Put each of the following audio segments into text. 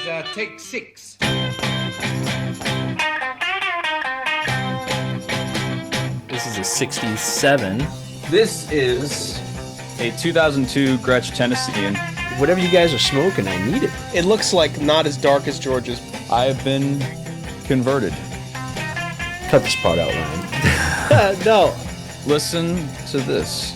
take 6. This is a 67. This is a 2002 Gretsch Tennessean. Whatever you guys are smoking, I need it. It looks like not as dark as George's. I have been converted. Cut this part out, Ryan. No. Listen to this.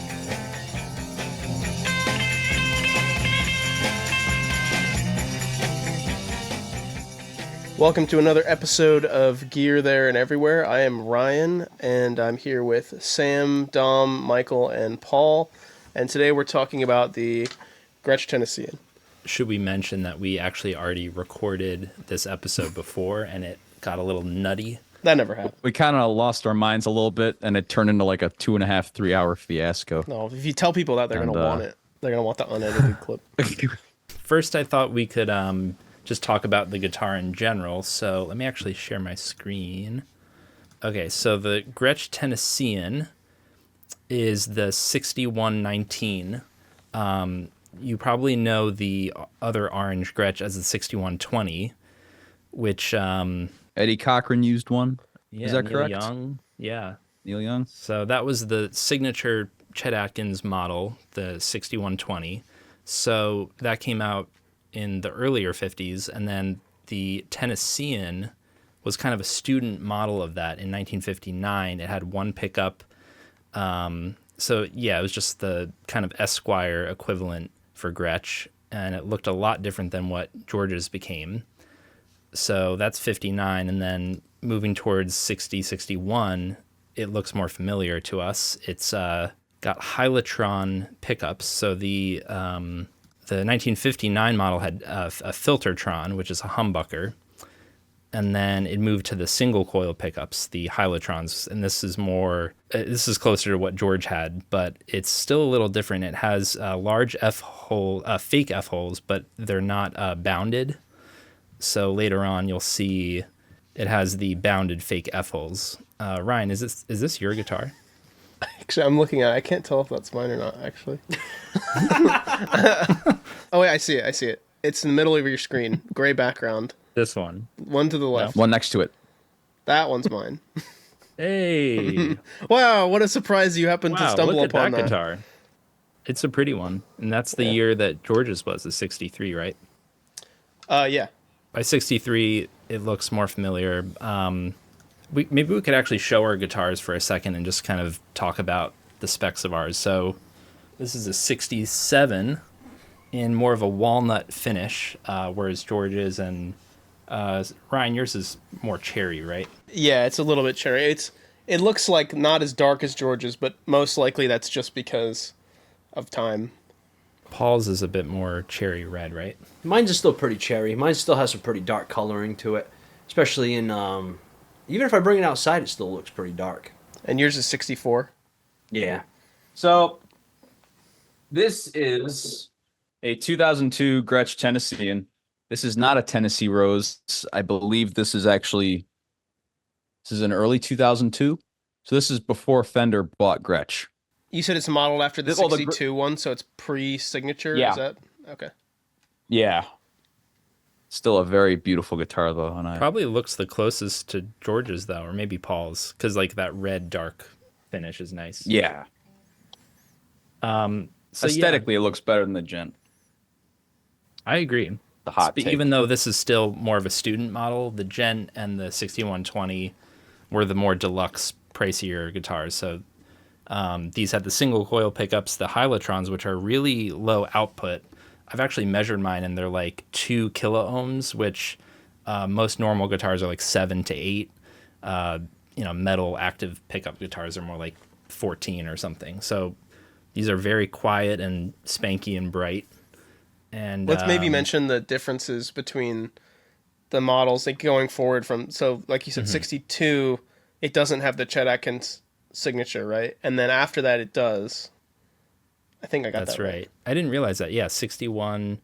Welcome to another episode of Gear There and Everywhere. I am Ryan, and I'm here with Sam, Dom, Michael, and Paul. And today we're talking about the Gretsch Tennessean. Should we mention that we actually already recorded this episode before, and it got a little nutty? That never happened. We kind of lost our minds a little bit, and it turned into like a 2.5, 3 hour fiasco. No, if you tell people that, they're going to want it. They're going to want the unedited clip. First, I thought we could just talk about the guitar in general. So let me actually share my screen. Okay, so the Gretsch Tennessean is the 6119. You probably know the other orange Gretsch as the 6120, which... Eddie Cochran used one. Yeah, Is that Neil correct? Young. Yeah. Neil Young. So that was the signature Chet Atkins model, the 6120. So that came out in the earlier 50s, and then the Tennessean was kind of a student model of that in 1959. It had one pickup. So yeah, it was just the kind of Esquire equivalent for Gretsch, and it looked a lot different than what George's became. So that's 59, and then moving towards 60, 61, it looks more familiar to us. It's got Hylatron pickups. So the 1959 model had a Filtertron, which is a humbucker, and then it moved to the single coil pickups, the Hylatrons, and this is closer to what George had, but it's still a little different. It has large fake F holes, but they're not bounded. So later on, you'll see it has the bounded fake F holes. Ryan, is this your guitar? Actually, I'm looking at it. I can't tell if that's mine or not, actually. Oh, wait, I see it. It's in the middle of your screen. Gray background. This one. One to the left. One next to it. That one's mine. Hey! Wow, what a surprise you happened to stumble look upon at that guitar. It's a pretty one. And that's the year that George's was, the 63, right? Yeah. By 63, it looks more familiar. Maybe we could actually show our guitars for a second and just kind of talk about the specs of ours. So this is a 67 in more of a walnut finish, whereas George's and Ryan, yours is more cherry, right? Yeah, it's a little bit cherry. It looks like not as dark as George's, but most likely that's just because of time. Paul's is a bit more cherry red, right? Mine's is still pretty cherry. Mine still has some pretty dark coloring to it, especially in even if I bring it outside, it still looks pretty dark. And yours is 64? Yeah. So, this is a 2002 Gretsch Tennessean. This is not a Tennessee Rose. I believe this is an early 2002. So this is before Fender bought Gretsch. You said it's modeled after the 62 one, so it's pre-signature? Yeah. Is that? Okay. Yeah. Still a very beautiful guitar, though. And Probably looks the closest to George's, though, or maybe Paul's, because like that red dark finish is nice. Yeah. So aesthetically, it looks better than the Gent. I agree. The hot take. Even though this is still more of a student model, the Gent and the 6120 were the more deluxe, pricier guitars. So these had the single coil pickups, the Hylatrons, which are really low output. I've actually measured mine, and they're like 2 kilo ohms, which most normal guitars are like 7 to 8. Metal active pickup guitars are more like 14 or something. So these are very quiet and spanky and bright. And let's maybe mention the differences between the models, like going forward from, so like you said, 62, it doesn't have the Chet Atkins signature, right? And then after that, it does. I think I got That's that right. I didn't realize that. Yeah, 61.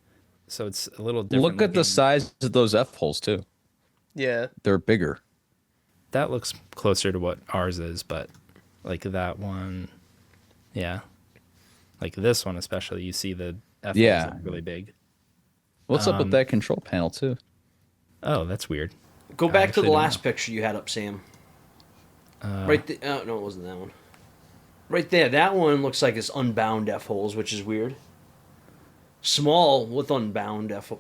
So it's a little different. Look at the size of those F holes, too. Yeah. They're bigger. That looks closer to what ours is, but like that one, yeah. Like this one especially, you see the F holes are really big. What's up with that control panel, too? Oh, that's weird. Go I back to actually the don't last know. picture you had up, Sam. Right there. Oh, no, it wasn't that one. Right there. That one looks like it's unbound F holes, which is weird. Small with unbound F.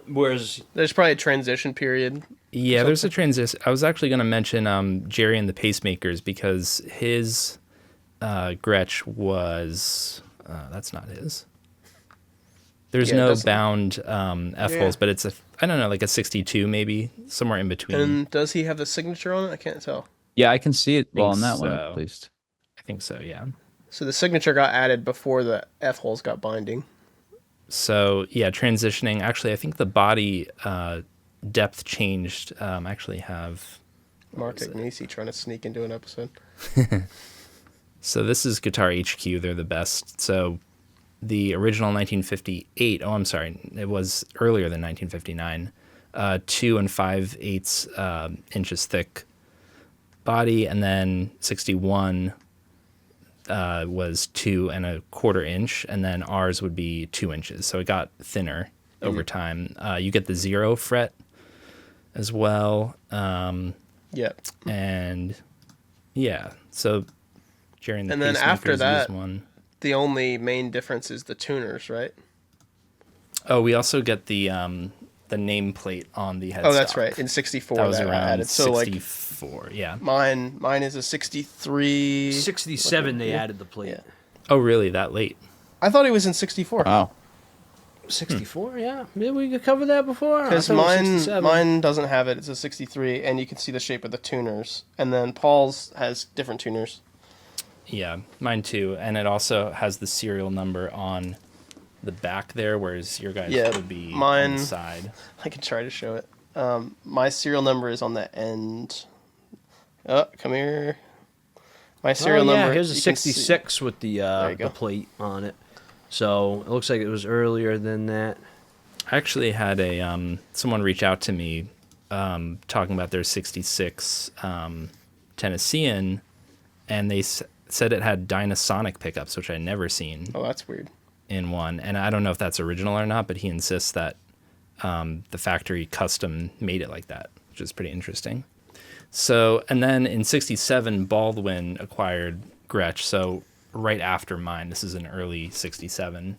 Whereas There's probably a transition period. Yeah, there's a transition. I was actually going to mention Jerry and the Pacemakers because his Gretsch was that's not his. There's Yeah, it no doesn't- bound F Yeah. holes, but it's I don't know, like a 62 maybe, somewhere in between. And does he have the signature on it? I can't tell. Yeah, I can see it well Think on that one so. at least. I think so, yeah. So the signature got added before the F holes got binding. So yeah, transitioning. Actually, I think the body depth changed. I actually have. Mark Agnesi trying to sneak into an episode. So this is Guitar HQ. They're the best. So the original 1958. Oh, I'm sorry. It was earlier than 1959. 2 5/8 inches thick body, and then 61 was 2 1/4 inch, and then ours would be 2 inches. So it got thinner over time. You get the 0 fret as well, Yeah. and yeah. So Jerry and the And then after Pacemakers that- used one. The only main difference is the tuners, right? Oh, we also get the nameplate on the headstock. Oh, that's right. In 64 That was that around added. So like 64. Yeah. mine is a 63. 67, they Yeah. added the plate. Yeah. Oh, really? That late? I thought he was in 64. Wow. 64, yeah. Maybe we could cover that before. I Because thought it was 67. mine doesn't have it. It's a 63, and you can see the shape of the tuners. And then Paul's has different tuners. Yeah, mine too. And it also has the serial number on the back there, whereas your guys Yeah, would be on mine- the side. I can try to show it. My serial number is on the end. Oh, come here. My serial oh, yeah, number. here's a you can see- 66 with the you the go. plate on it. So it looks like it was earlier than that. I actually had a someone reach out to me talking about their 66 Tennessean, and they said it had Dynasonic pickups, which I'd never seen Oh, that's weird. in one. And I don't know if that's original or not, but he insists that the factory custom made it like that, which is pretty interesting. So, and then in 67, Baldwin acquired Gretsch. So right after mine, this is in early 67.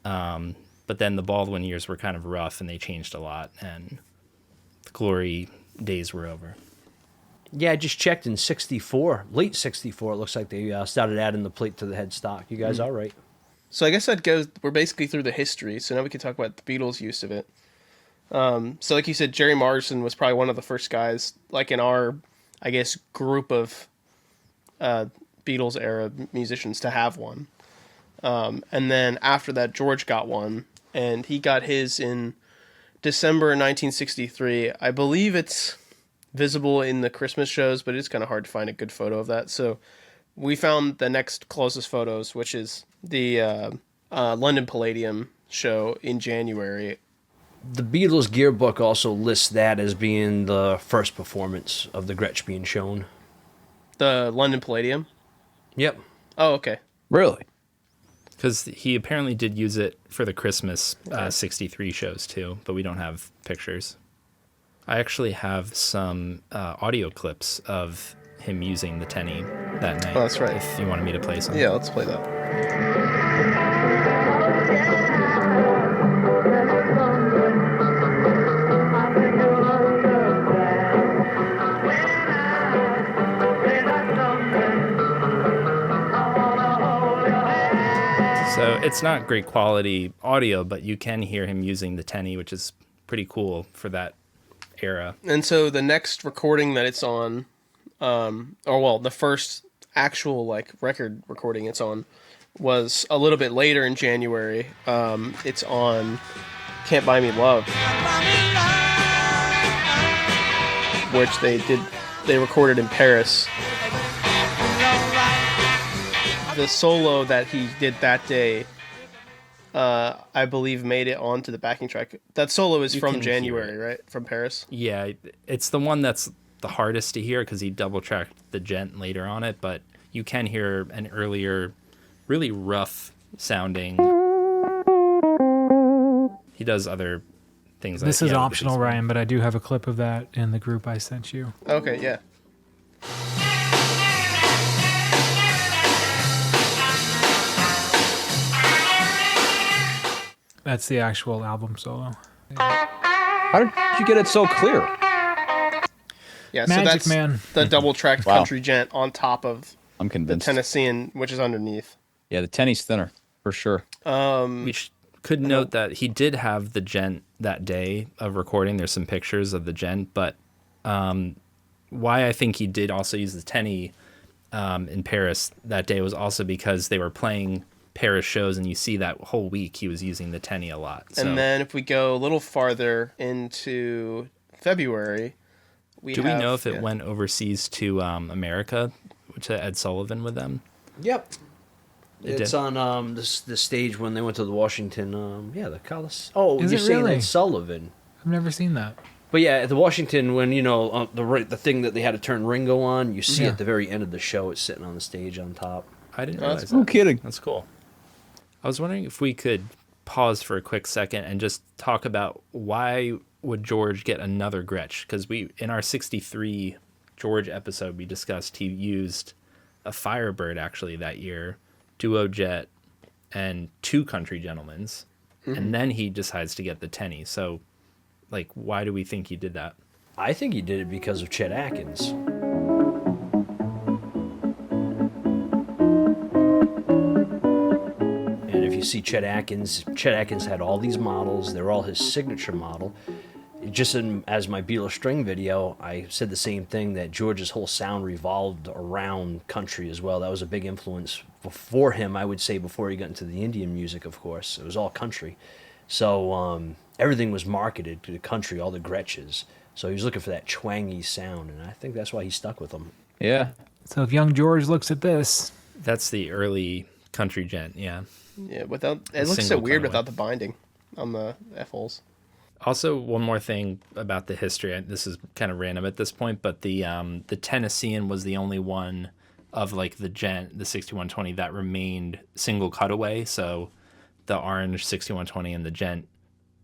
But then the Baldwin years were kind of rough and they changed a lot and the glory days were over. Yeah, I just checked in 64, late 64. It looks like they started adding the plate to the headstock. You guys all right? So I guess that goes. We're basically through the history. So now we can talk about the Beatles' use of it. So like you said, Jerry Morrison was probably one of the first guys, like in our, I guess, group of Beatles era musicians to have one. And then after that, George got one, and he got his in December 1963. I believe it's visible in the Christmas shows, but it's kind of hard to find a good photo of that. So we found the next closest photos, which is the London Palladium show in January. The Beatles Gearbook also lists that as being the first performance of the Gretsch being shown. The London Palladium. Yep. Oh, okay. Really? Because he apparently did use it for the Christmas 63 shows too, but we don't have pictures. I actually have some audio clips of him using the Tenny that night. Oh, that's right. If you wanted me to play some. Yeah, let's play that. So it's not great quality audio, but you can hear him using the Tenny, which is pretty cool for that era. And so the next recording that it's on, the first actual like record recording it's on, was a little bit later in January. It's on "Can't Buy Me Love," which they recorded in Paris. The solo that he did that day, I believe, made it onto the backing track. That solo is You from can hear January, it. right? From Paris. Yeah, it's the one that's the hardest to hear because he double tracked the gent later on it, but you can hear an earlier, really rough sounding. He does other things This like is yeah, optional, Bigsby. Ryan, but I do have a clip of that in the group I sent you. Okay, yeah. That's the actual album solo. How did you get it so clear? Yeah, so Magic that's Man. the double-tracked Wow. country gent on top of I'm the convinced. Tennessean, which is underneath. Yeah, the Tenny's thinner for sure. We could note that he did have the gent that day of recording. There's some pictures of the gent, but why I think he did also use the Tenny in Paris that day was also because they were playing Paris shows, and you see that whole week he was using the Tenny a lot. So. And then if we go a little farther into February, do we know if it went overseas to America, to Ed Sullivan with them? Yep. It It's did? on the stage when they went to the Washington. The Coliseum. Oh, Is you're it saying really? Ed Sullivan. I've never seen that. But yeah, at the Washington, when the thing that they had to turn Ringo on, you see Yeah. at the very end of the show, it's sitting on the stage on top. I didn't Oh, realize No that. kidding. That's cool. I was wondering if we could pause for a quick second and just talk about why would George get another Gretsch? Because in our 63 George episode, we discussed he used a Firebird actually that year, Duo Jet, and 2 Country Gentlemen's, and then he decides to get the Tenny. So, like, why do we think he did that? I think he did it because of Chet Atkins. And if you see Chet Atkins had all these models. They're all his signature model. Just as my Beatles string video, I said the same thing, that George's whole sound revolved around country as well. That was a big influence for him, I would say, before he got into the Indian music, of course. It was all country. So everything was marketed to the country, all the Gretsches. So he was looking for that twangy sound, and I think that's why he stuck with them. Yeah. So if young George looks at this, That's the early country gent, yeah. Yeah, it looks so single weird colorway. without the binding on the F-holes. Also, one more thing about the history. This is kind of random at this point, but the Tennessean was the only one of like the gent, the 6120, that remained single cutaway. So the orange 6120 and the gent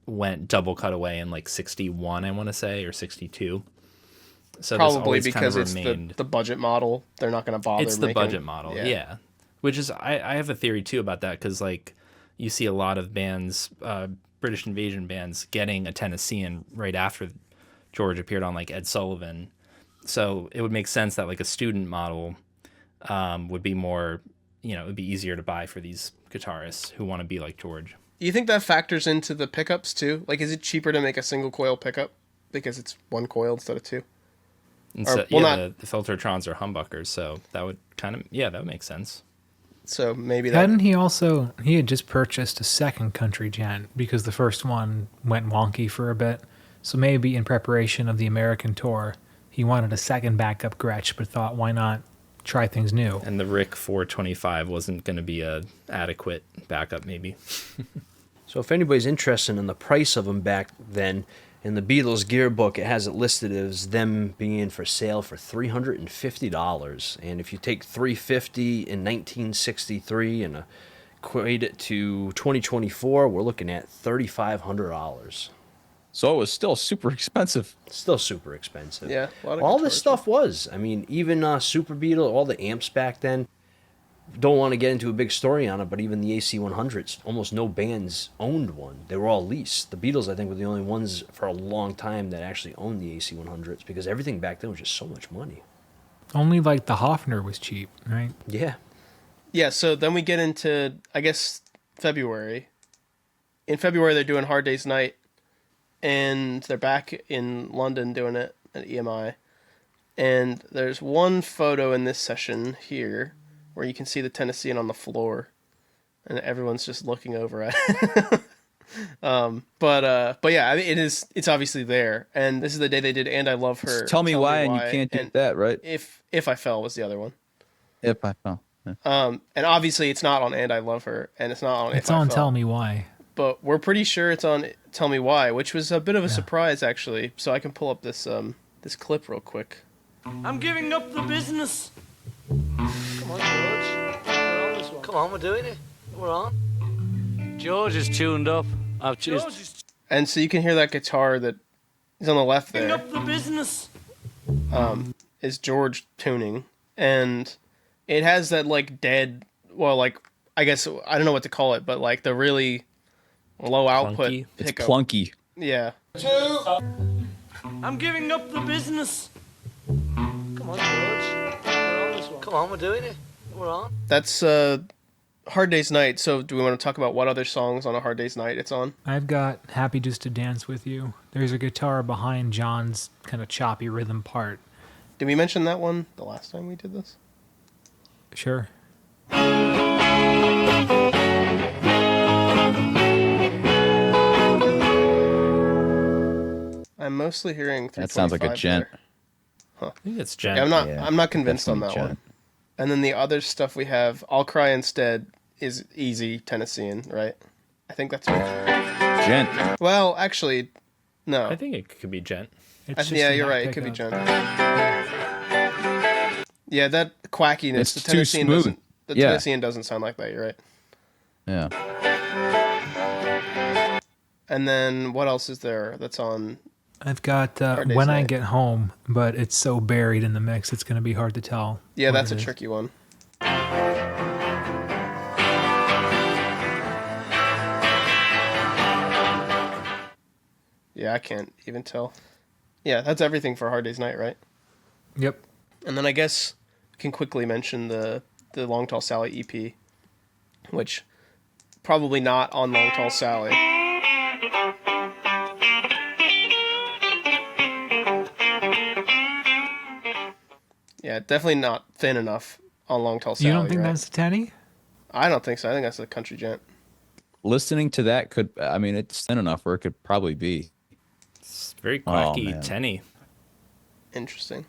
went double cutaway in like 61, I want to say, or 62. So this Probably always because kind of it's remained. the budget model. They're not going to bother It's the making- budget model, yeah. Which is, I have a theory too about that, because like you see a lot of bands, British invasion bands, getting a Tennessean right after George appeared on like Ed Sullivan. So it would make sense that like a student model would be more, it would be easier to buy for these guitarists who want to be like George. Do you think that factors into the pickups too? Like, is it cheaper to make a single coil pickup because it's one coil instead of 2? And Or, so, well, yeah, not- the Filtertrons are humbuckers, so that would kind of, that would make sense. So maybe that. hadn't he had just purchased a second country gent because the first one went wonky for a bit. So maybe in preparation of the American tour, he wanted a second backup Gretsch, but thought, why not try things new? And the Rick 425 wasn't going to be a adequate backup, maybe. So if anybody's interested in the price of them back then, in the Beatles gear book, it has it listed as them being for sale for $350. And if you take $350 in 1963 and equate it to 2024, we're looking at $3,500. So it was still super expensive. Still super expensive. Yeah, a lot of all guitars. this stuff was. I mean, even Super Beetle, all the amps back then. Don't want to get into a big story on it, but even the AC-100s, almost no bands owned one. They were all leased. The Beatles, I think, were the only ones for a long time that actually owned the AC-100s, because everything back then was just so much money. Only like the Hofner was cheap, right? Yeah. Yeah, so then we get into, I guess, February. In February, they're doing Hard Day's Night, and they're back in London doing it at EMI. And there's one photo in this session here where you can see the Tennessean on the floor, and everyone's just looking over at it. But yeah, I mean, it's obviously there. And this is the day they did "And I Love Her." Tell me why, and you can't do and that, right? If I Fell was the other one. If I fell. Yeah. And obviously it's not on "And I Love Her," and it's not on. It's If I on Fell. Tell Me Why. But we're pretty sure it's on "Tell Me Why," which was a bit of a surprise, actually. So I can pull up this this clip real quick. I'm giving up the business. Come on, George. Come on, we're doing it. We're on. George is tuned up. And so you can hear that guitar that is on the left Picking there up the business. is George tuning, and it has that like dead, well, like I guess I don't know what to call it, but like the really low output Clunky? It's pickup. clunky. Yeah. I'm giving up the business. Come on, George. We're on this one. Come on, we're doing it. We're on. That's Hard Day's Night. So do we want to talk about what other songs on A Hard Day's Night it's on? I've got Happy Just to Dance With You. There's a guitar behind John's kind of choppy rhythm part. Did we mention that one the last time we did this? Sure. I'm mostly hearing 325 That sounds like a gent. there. I think it's Jen. Yeah, I'm not convinced on that Definitely one. gent. And then the other stuff we have, I'll Cry Instead is easy Tennessean, right? I think that's right. Gent. Well, actually, no. I think it could be Gent. It's just Yeah, in you're that right. It could be pickup. Jen. Yeah, that quackiness. It's the too Tennessean smooth. doesn't. The Yeah. Tennessean doesn't sound like that. You're right. Yeah. And then what else is there that's on? I've got Hard Day's When I Night. Get Home, but it's so buried in the mix, it's going to be hard to tell. Yeah, what that's it a is. tricky one. Yeah, I can't even tell. Yeah, that's everything for Hard Day's Night, right? Yep. And then I guess I can quickly mention the Long Tall Sally EP, which probably not on Long Tall Sally. Yeah, definitely not thin enough on Long Tall Sally. You don't think right? that's the Tenny? I don't think so. I think that's a country gent. Listening to that could, I mean, it's thin enough where it could probably be. It's very Oh, quacky. man. Tenny. Interesting.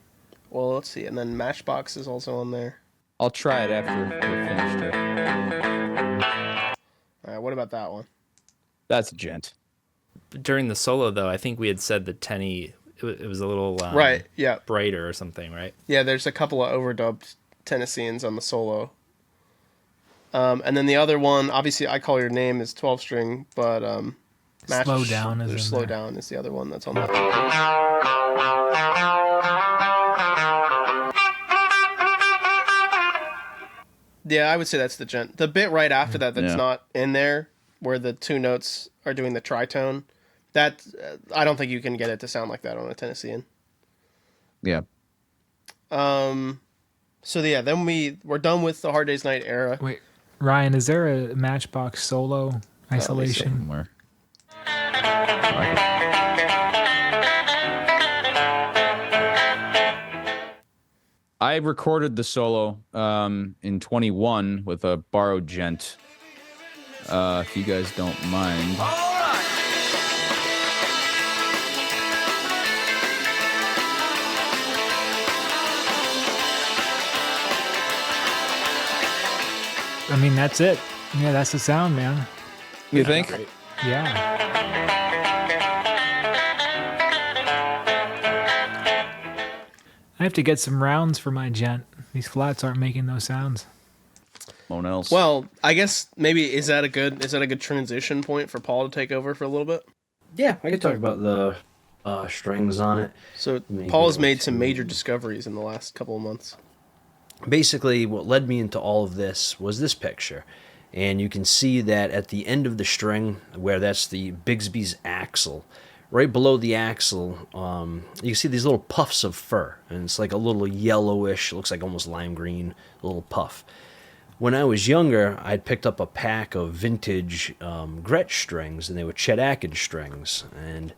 Well, let's see. And then Matchbox is also on there. I'll try it after we're finished here. All right, what about that one? That's a gent. During the solo, though, I think we had said that Tenny, it was a little Right, yeah. brighter or something, right? Yeah, there's a couple of overdubbed Tennesseans on the solo. And then the other one, obviously, I Call Your Name is 12 string, but Slow Down is or in Slow there. Down is the other one that's on that. Yeah, I would say that's the gent. The bit right after that's Yeah. not in there, where the two notes are doing the tritone, that I don't think you can get it to sound like that on a Tennessean. Yeah. So yeah, then we're done with the Hard Day's Night era. Wait, Ryan, is there a Matchbox solo isolation? Somewhere. I recorded the solo in 21 with a borrowed gent. If you guys don't mind. I mean, that's it. Yeah, that's the sound, man. You think? Yeah. I have to get some rounds for my gent. These flats aren't making those sounds. Someone else. Well, I guess maybe is that a good transition point for Paul to take over for a little bit? Yeah, I could talk about the strings on it. So Maybe Paul has like made some major discoveries in the last couple of months. Basically, what led me into all of this was this picture. And you can see that at the end of the string, where that's the Bigsby's axle, right below the axle, you can see these little puffs of fur. And it's like a little yellowish, looks like almost lime green, little puff. When I was younger, I'd picked up a pack of vintage Gretsch strings, and they were Chet Atkins strings. And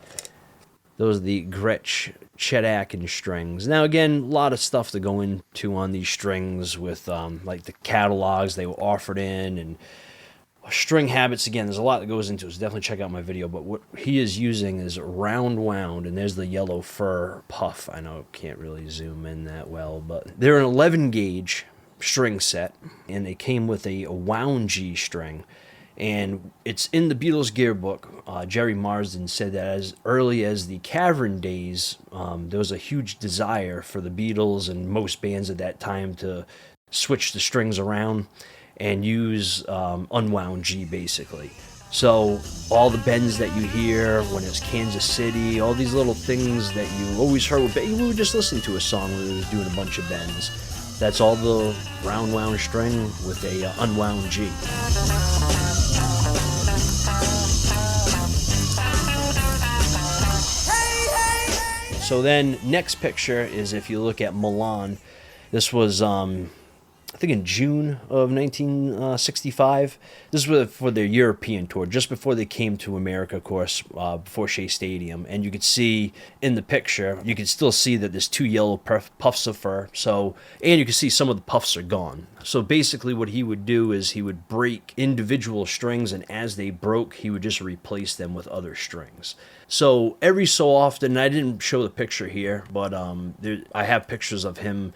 those are the Gretsch Chet Atkins strings. Now, again, a lot of stuff to go into on these strings with like the catalogs they were offered in and string habits. Again, there's a lot that goes into it, so definitely check out my video. But what he is using is round wound, and there's the yellow fur puff. I know can't really zoom in that well, but they're an 11 gauge string set, and they came with a wound G string. And it's in the Beatles gearbook. Jerry Marsden said that as early as the Cavern days, there was a huge desire for the Beatles and most bands at that time to switch the strings around and use unwound G, basically. So all the bends that you hear when it's Kansas City, all these little things that you always heard, we would just listen to a song where it was doing a bunch of bends. That's all the round wound string with a unwound G. So then next picture is if you look at Milan. This was I think in June of 1965. This was for their European tour, just before they came to America, of course, before Shea Stadium. And you could see in the picture, you can still see that there's 2 yellow puffs of fur. And you can see some of the puffs are gone. So basically what he would do is he would break individual strings, and as they broke, he would just replace them with other strings. So every so often, I didn't show the picture here, but I have pictures of him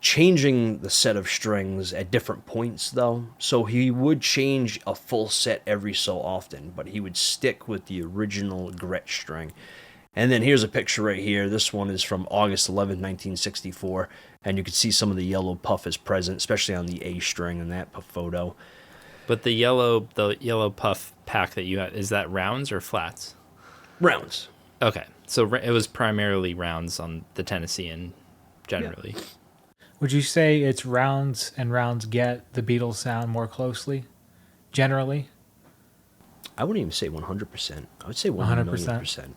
changing the set of strings at different points, though. So he would change a full set every so often, but he would stick with the original Gretsch string. And then here's a picture right here. This one is from August 11, 1964, and you can see some of the yellow puff is present, especially on the A string in that photo. But the yellow puff pack that you had, is that rounds or flats? Rounds. Okay, so it was primarily rounds on the Tennessean generally. Yeah. Would you say it's rounds and rounds get the Beatles sound more closely, generally? I wouldn't even say 100%. I would say 100%.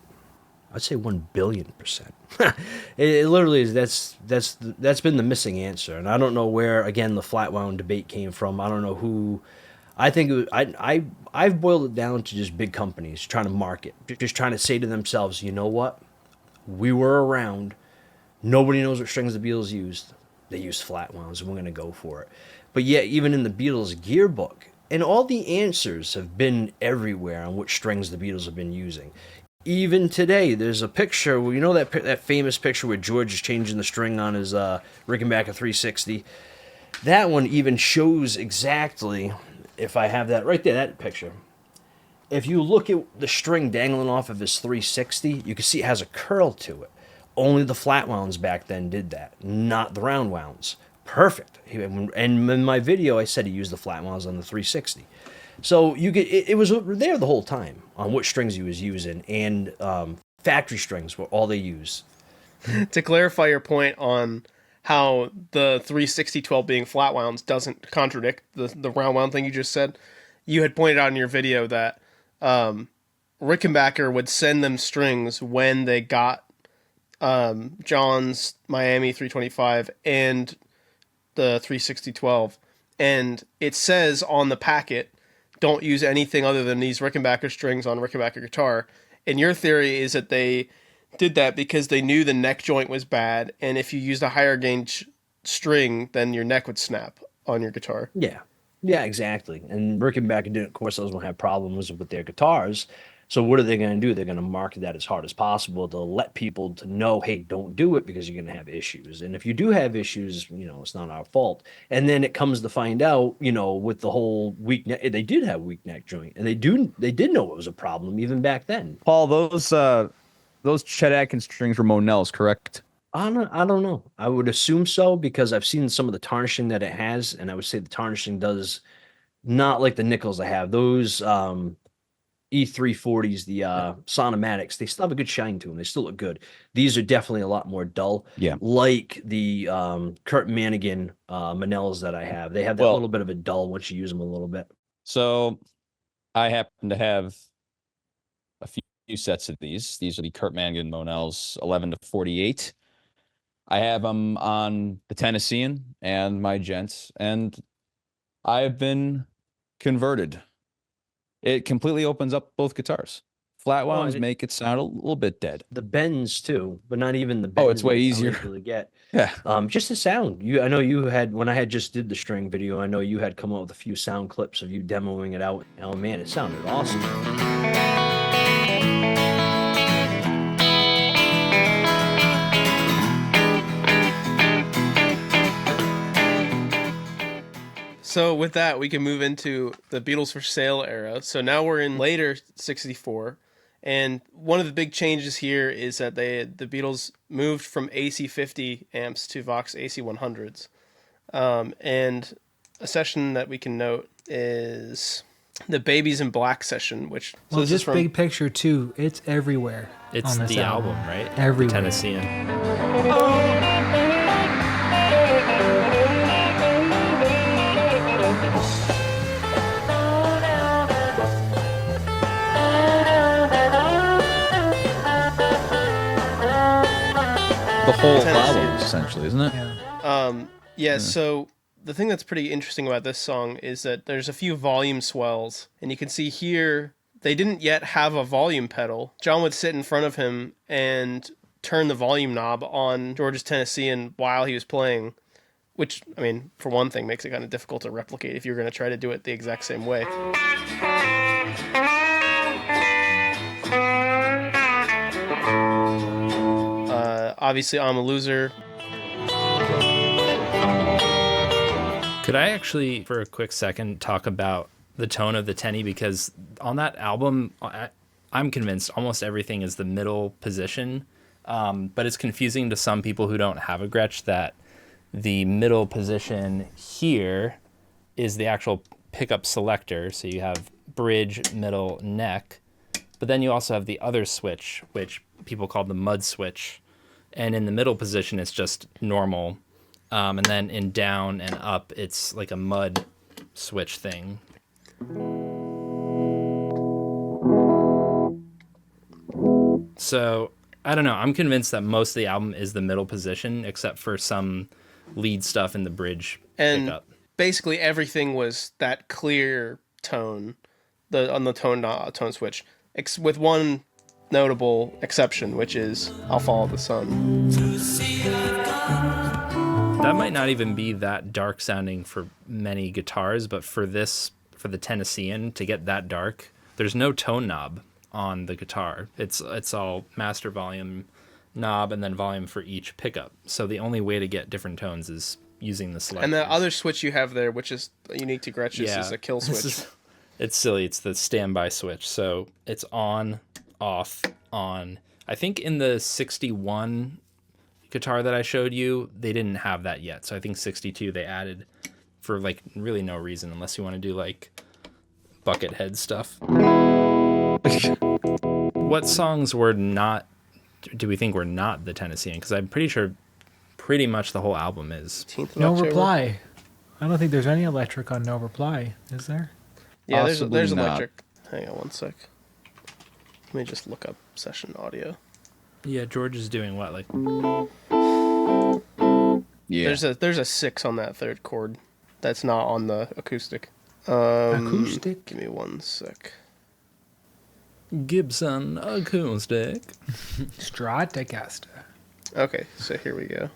I'd say 1,000,000,000%. It literally is. That's been the missing answer, and I don't know where again the flat wound debate came from. I don't know who. I think I've boiled it down to just big companies trying to market, just trying to say to themselves, you know what, we were around. Nobody knows what strings the Beatles used. They used flat wounds, and we're going to go for it. But yet, even in the Beatles gearbook, and all the answers have been everywhere on which strings the Beatles have been using. Even today, there's a picture, you know that famous picture where George is changing the string on his Rickenbacker 360? That one even shows exactly, if I have that right there, that picture. If you look at the string dangling off of his 360, you can see it has a curl to it. Only the flat wounds back then did that, not the round wounds. Perfect. And in my video, I said he used the flat wounds on the 360. So you get it was there the whole time on what strings he was using, and factory strings were all they use. To clarify your point on how the 360-12 being flat wounds doesn't contradict the round wound thing you just said, you had pointed out in your video that Rickenbacker would send them strings when they got John's Miami 325 and the 360-12, and it says on the packet, don't use anything other than these Rickenbacker strings on a Rickenbacker guitar. And your theory is that they did that because they knew the neck joint was bad, and if you used a higher gain string, then your neck would snap on your guitar. Yeah, exactly. And Rickenbacker didn't, of course, those will have problems with their guitars. So what are they going to do? They're going to market that as hard as possible to let people to know, hey, don't do it because you're going to have issues. And if you do have issues, it's not our fault. And then it comes to find out, with the whole weak neck, they did have weak neck joint, and they did know it was a problem even back then. Paul, those Chet Atkins strings were Monell's, correct? I don't know. I would assume so because I've seen some of the tarnishing that it has, and I would say the tarnishing does not like the nickels I have. Those E340s, the Sonomatics, they still have a good shine to them. They still look good. These are definitely a lot more dull. Yeah. Like the Kurt Manigan Manels that I have. They have that little bit of a dull once you use them a little bit. So I happen to have a few sets of these. These are the Kurt Manigan Monels 11 to 48. I have them on the Tennessean and my Gents, and I've been converted. It completely opens up both guitars. Flat wounds make it sound a little bit dead. The bends too, but not even the bends. Oh, it's way easier to get. Yeah. Just the sound. I know you had, when I had just did the string video, I know you had come up with a few sound clips of you demoing it out. Oh man, it sounded awesome. So with that, we can move into the Beatles for Sale era. So now we're in later 64, and one of the big changes here is that the Beatles moved from AC50 amps to Vox AC100s. And a session that we can note is the Babies in Black session, which Well, this is just from big picture too. It's everywhere. It's on this the album, right? Everywhere. Tennessean. The whole Tennessee. album, essentially, isn't it? Yeah. So the thing that's pretty interesting about this song is that there's a few volume swells, and you can see here they didn't yet have a volume pedal. John would sit in front of him and turn the volume knob on George's Tennessean while he was playing, which, I mean, for one thing, makes it kind of difficult to replicate if you're going to try to do it the exact same way. Obviously, I'm a Loser. Could I actually, for a quick second, talk about the tone of the Tenny? Because on that album, I'm convinced almost everything is the middle position. But it's confusing to some people who don't have a Gretsch that the middle position here is the actual pickup selector. So you have bridge, middle, neck. But then you also have the other switch, which people call the mud switch. And in the middle position, it's just normal. And then in down and up, it's like a mud switch thing. So, I don't know. I'm convinced that most of the album is the middle position, except for some lead stuff in the bridge And pickup. basically everything was that clear tone on the tone switch, with one notable exception, which is I'll Follow the Sun. That might not even be that dark sounding for many guitars, but for the Tennessean, to get that dark, there's no tone knob on the guitar. It's all master volume knob and then volume for each pickup. So the only way to get different tones is using the selectors. And the other switch you have there, which is unique to Gretsch's, is a kill this switch. It's silly. It's the standby switch. So it's on, off, on. I think in the 61 guitar that I showed you, they didn't have that yet. So I think 62 they added for like really no reason, unless you want to do like bucket head stuff. What songs do we think were not the Tennessean? Because I'm pretty sure pretty much the whole album is. 18th of No October. Reply. I don't think there's any electric on No Reply, is there? Yeah, Possibly there's not. electric. Hang on one sec. Let me just look up session audio. Yeah, George is doing what? Like, Yeah. There's a 6 on that third chord. That's not on the acoustic. Acoustic? Give me one sec. Gibson acoustic. Stratocaster. Okay, so here we go.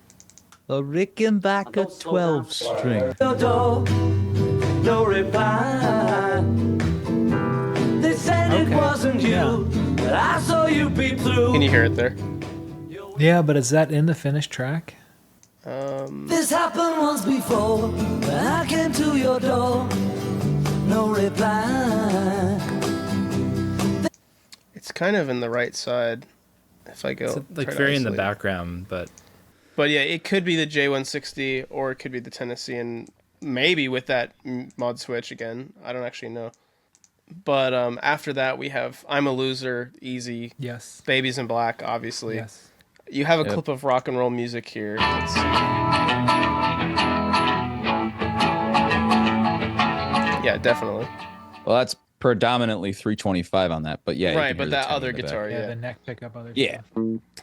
A Rickenbacker 12 string. No reply. They said it wasn't you, but I saw you peep through. Can you hear it there? Yeah, but is that in the finished track? This happened once before, when I came to your door. No reply. It's kind of in the right side. If I go It's like try to very in the isolate. background, but But yeah, it could be the J160 or it could be the Tennessean, maybe with that mod switch again. I don't actually know. But after that, we have I'm a Loser, Easy, Yes. Babies in Black, obviously. Yes. You have a Yep. clip of rock and roll music here. Let's see. Yeah, definitely. Well, that's predominantly 325 on that, but yeah. you Right, can but hear the that Tenny other in the back. guitar, Yeah, yeah. the neck pickup, other Yeah. stuff.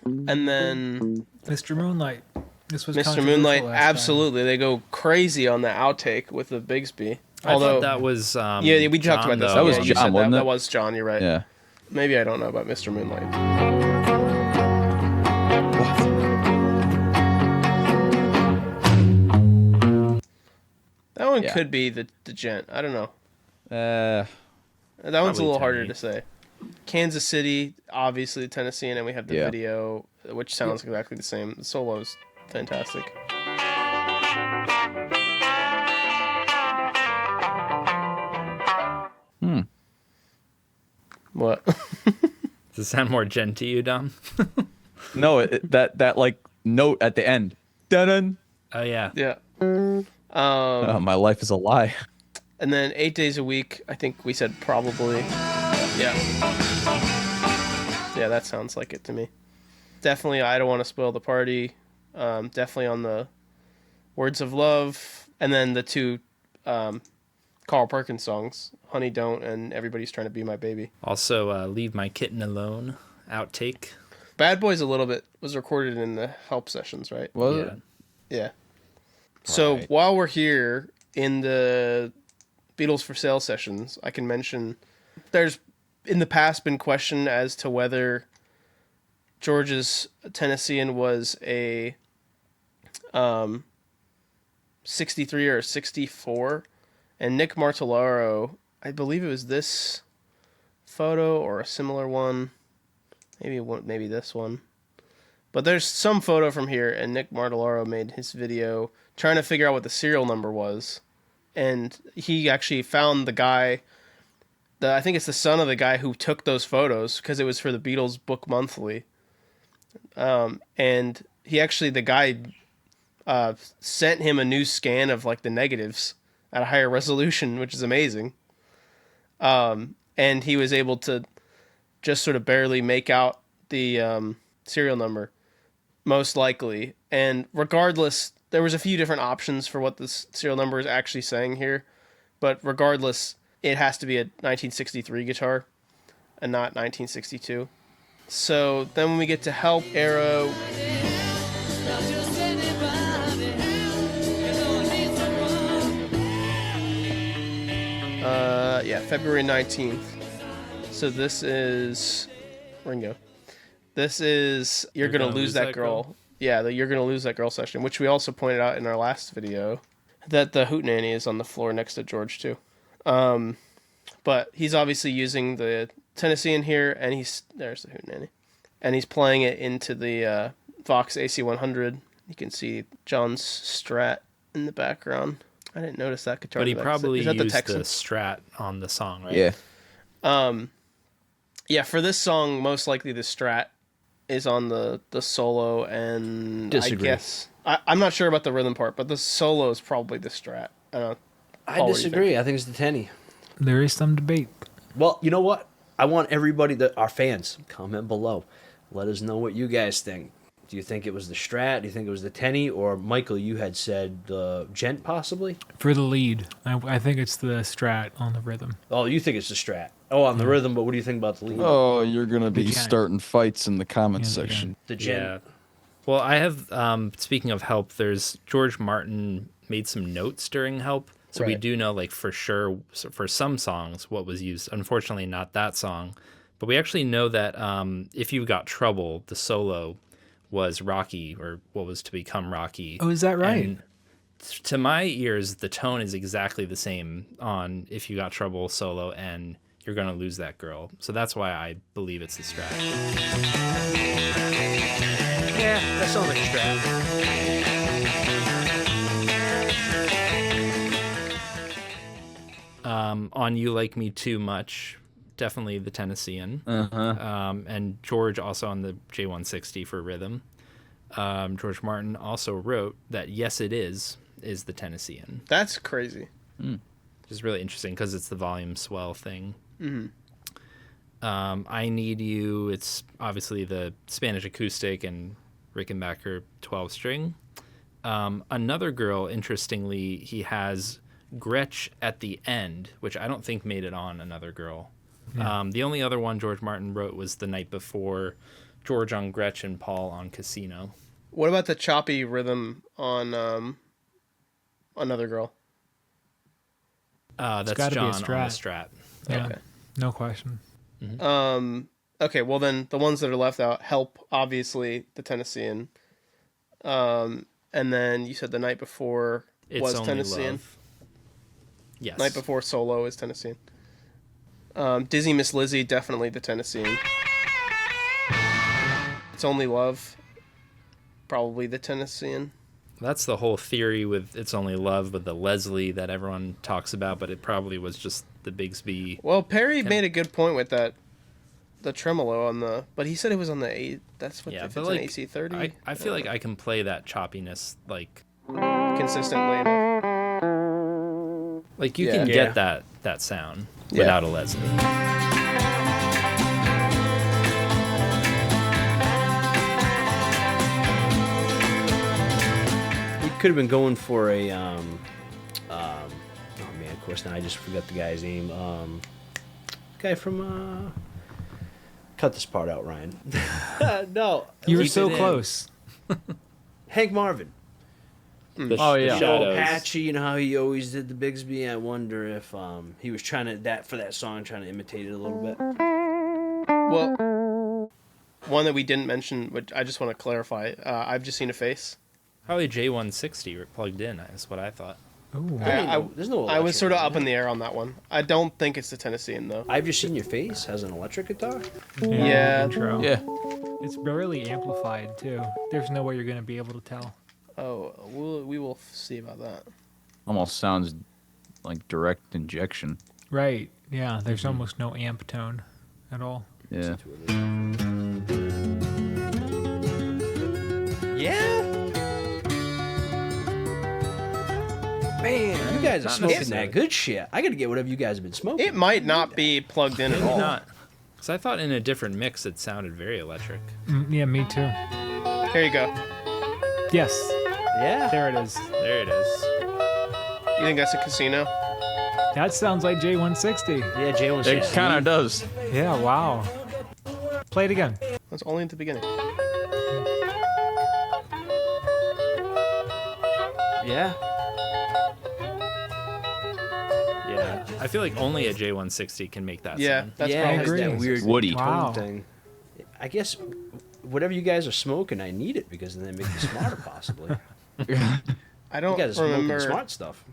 And then Mr. Moonlight. This was Mr. controversial Moonlight, last time. absolutely. They go crazy on the outtake with the Bigsby. I Although, thought that was yeah, we talked John, about this. though. That was Yeah, you John, said wasn't that. it? That was John, you're right. Yeah. Maybe I don't know about Mr. Moonlight. That one Yeah. could be the gent. I don't know. Uh, That one's a Probably little harder Tenny. to say. Kansas City, obviously Tennessee, and then we have the Yeah. video, which sounds exactly the same. The solo's fantastic. What? Does it sound more gen to you, Dom? no, that like note at the end. Dun-dun. Oh yeah. Yeah. Oh, my life is a lie. And then 8 days a week, I think we said probably. Yeah. Yeah, that sounds like it to me. Definitely I Don't Want to Spoil the Party. Definitely on the Words of Love. And then the two Carl Perkins songs, Honey Don't and Everybody's Trying to Be My Baby. Also, Leave My Kitten Alone, outtake. Bad Boys a little bit was recorded in the Help sessions, right? Was Yeah. it? Yeah. So Right. while we're here in the Beatles for Sale sessions, I can mention there's in the past been question as to whether George's Tennessean was a 63 or a 64, and Nick Martellaro, I believe it was this photo or a similar one, maybe this one. But there's some photo from here, and Nick Martellaro made his video trying to figure out what the serial number was. And he actually found the guy, I think it's the son of the guy who took those photos, because it was for the Beatles Book Monthly. And he actually, the guy sent him a new scan of like the negatives at a higher resolution, which is amazing. And he was able to just sort of barely make out the serial number, most likely. And regardless, there was a few different options for what this serial number is actually saying here, but regardless, it has to be a 1963 guitar and not 1962. So then when we get to Help, Arrow, February 19th. So this is Ringo. This is You're Gonna Lose That Girl. Yeah, the You're Gonna Lose That Girl session, which we also pointed out in our last video, that the hootenanny is on the floor next to George too. But he's obviously using the Tennessean here, and there's the hootenanny, and he's playing it into the Vox AC100. You can see John's Strat in the background. I didn't notice that guitar. But he is probably that used the Texan? the Strat on the song, right? Yeah. Yeah, for this song, most likely the Strat is on the solo, and Disagree. I guess I'm not sure about the rhythm part, but the solo is probably the Strat. I Paul, what do you disagree. I think it's the Tenny. There is some debate. Well, you know what? I want everybody, our fans, comment below. Let us know what you guys think. Do you think it was the Strat? Do you think it was the Tenny? Or, Michael, you had said the Gent, possibly? For the lead, I think it's the Strat on the rhythm. Oh, you think it's the Strat. Oh, on the rhythm, but what do you think about the lead? Oh, you're gonna be Gent. starting fights in the comments Yeah, the section. The Gent. Yeah. Well, I have, speaking of Help, there's George Martin made some notes during Help. So we Right. do know, like, for sure, for some songs, what was used. Unfortunately, not that song. But we actually know that If You Got Trouble, the solo was Rocky, or what was to become Rocky. Oh, is that right? And to my ears, the tone is exactly the same on If You Got Trouble solo and You're Gonna Lose That Girl. So that's why I believe it's the Strat. Yeah, that sounds like a Strat. On You Like Me Too Much, definitely the Tennessean. And George also on the J160 for rhythm. George Martin also wrote that Yes It Is the Tennessean, That's crazy. which is really interesting because it's the volume swell thing. I Need You, it's obviously the Spanish acoustic and Rickenbacker 12 string. Another Girl, interestingly, he has Gretsch at the end, which I don't think made it on Another Girl. The only other one George Martin wrote was The Night Before, George on Gretsch and Paul on Casino. What about the choppy rhythm on Another Girl? That's gotta be a John on the Strat. Strat. Yeah, Okay. no question. Okay, well then the ones that are left out, Help, obviously the Tennessean. And then you said The Night Before It's was Only Tennessean. Love. Yes. Night Before solo is Tennessean. Dizzy Miss Lizzie, definitely the Tennessean. It's Only Love, probably the Tennessean. That's the whole theory with It's Only Love with the Leslie that everyone talks about, but it probably was just the Bigsby. Well, Perry made a good point with that, the tremolo on the, but he said it was on the A. That's what Yeah, if but it's like, an AC30. I feel like I can play that choppiness like Consistently enough. Like you Yeah. can Yeah. get that sound Yeah. without a Leslie. You could have been going for a oh man, of course now I just forgot the guy's name. Guy from cut this part out, Ryan. No, You were Keep so it in. close. Hank Marvin. Oh, yeah. So Shadows. Apache, you know how he always did the Bigsby. I wonder if he was trying to that song, trying to imitate it a little bit. Well, one that we didn't mention, which I just want to clarify. I've just seen a face. Probably J160 plugged in. That's what I thought. Ooh. There's no. I was electric sort of on up it. in the air on that one. I don't think it's the Tennessean though. I've just seen your face has an electric guitar. Yeah. Intro. Yeah. It's barely amplified too. There's no way you're gonna be able to tell. Oh, we will see about that. Almost sounds like direct injection. Right. Yeah. There's almost no amp tone at all. Yeah. Yeah. Man, you guys are Not smoking necessarily. that good shit. I gotta get whatever you guys have been smoking. It might not be plugged in at Maybe all. not. Because I thought in a different mix it sounded very electric. Yeah, me too. Here you go. Yes. Yeah. There it is. There it is. You think that's a casino? That sounds like J160. Yeah, J160. It kind of does. Yeah. Wow. Play it again. That's only at the beginning. Yeah. Yeah. I feel like only a J160 can make that Yeah, sound. that's yeah, it has agree. that weird Woody. tone Wow. thing. I guess whatever you guys are smoking, I need it because then they make me smarter, possibly. I You don't guys are smoking remember. smart stuff.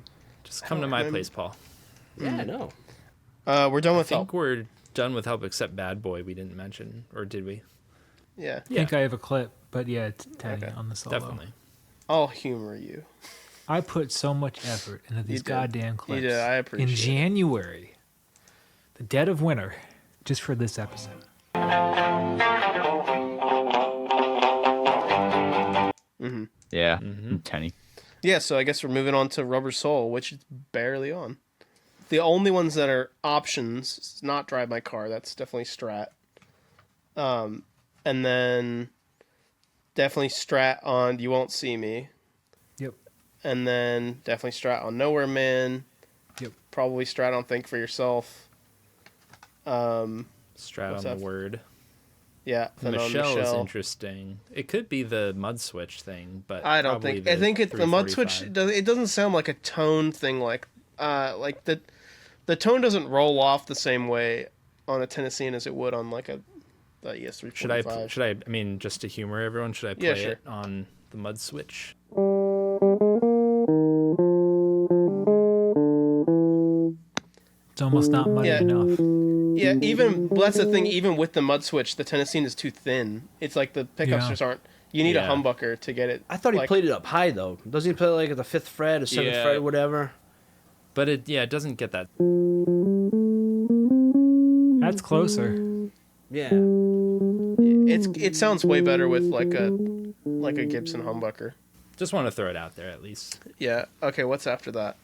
Just come to my place, Paul. Yeah, I know. We're done I with think help. we're done with help except Bad Boy we didn't mention. Or did we? Yeah, I think I have a clip, but yeah, it's Tenny Okay. on the solo. Definitely. I'll humor you. I put so much effort into these did. goddamn You clips. did. I In appreciate it. January, the dead of winter, just for this episode. Yeah. Mm-hmm. Tenny. Yeah, so I guess we're moving on to Rubber Soul, which is barely on. The only ones that are options, is not Drive My Car, that's definitely Strat. And then definitely Strat on You Won't See Me. Yep. And then definitely Strat on Nowhere Man. Yep. Probably Strat on Think for Yourself. Strat What's on that? the word. Yeah, then on Michelle is Michelle. interesting. It could be the mud switch thing, but I don't probably think. I think it's the mud 345. switch. It doesn't sound like a tone thing. Like the tone doesn't roll off the same way on a Tennessean as it would on like a ES345. Should I mean just to humor everyone, should I play Yeah, sure. it on the mud switch? It's almost not muddy Yeah. enough. Yeah, even well, that's the thing. Even with the mud switch, the Tennessean is too thin. It's like the pickups Yeah. just aren't. You need a Yeah. humbucker to get it. I thought he like- played it up high though. Doesn't he play like at the 5th fret or 7th Yeah. fret or whatever? But it doesn't get that. That's closer. Yeah. It sounds way better with like a Gibson humbucker. Just want to throw it out there at least. Yeah. Okay. What's after that?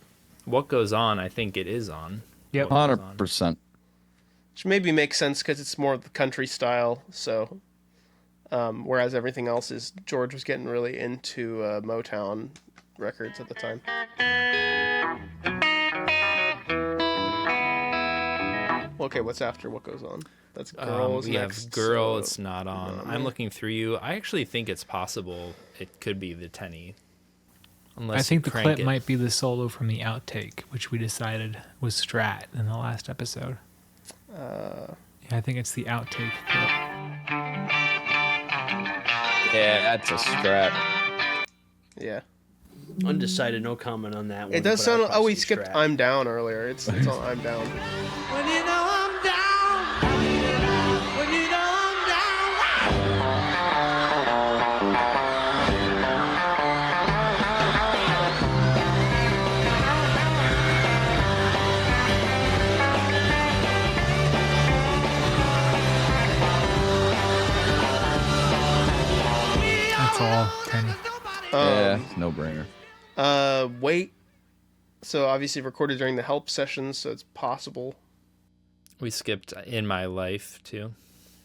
What goes on? I think it is on. Yep. What goes on. 100%. Which maybe makes sense because it's more of the country style. So, whereas everything else is George was getting really into Motown records at the time. Okay, what's after? What goes on? That's Girl. We next, have Girl. so- It's not on. no, I'm no. looking through you. I actually think it's possible it could be the Tenny. Unless I think you the crank clip it. might be the solo from the outtake, which we decided was Strat in the last episode. Yeah, I think it's the outtake clip. Yeah, that's a Strat. Yeah. Undecided, no comment on that one. It does but sound. I'd Oh, probably we say skipped Strat. I'm Down earlier. It's on I'm Down. When you know I'm down, when you know I'm down. That's all, Tenny. Yeah, no brainer. Wait So obviously recorded during the help sessions, so it's possible. We skipped In My Life, too.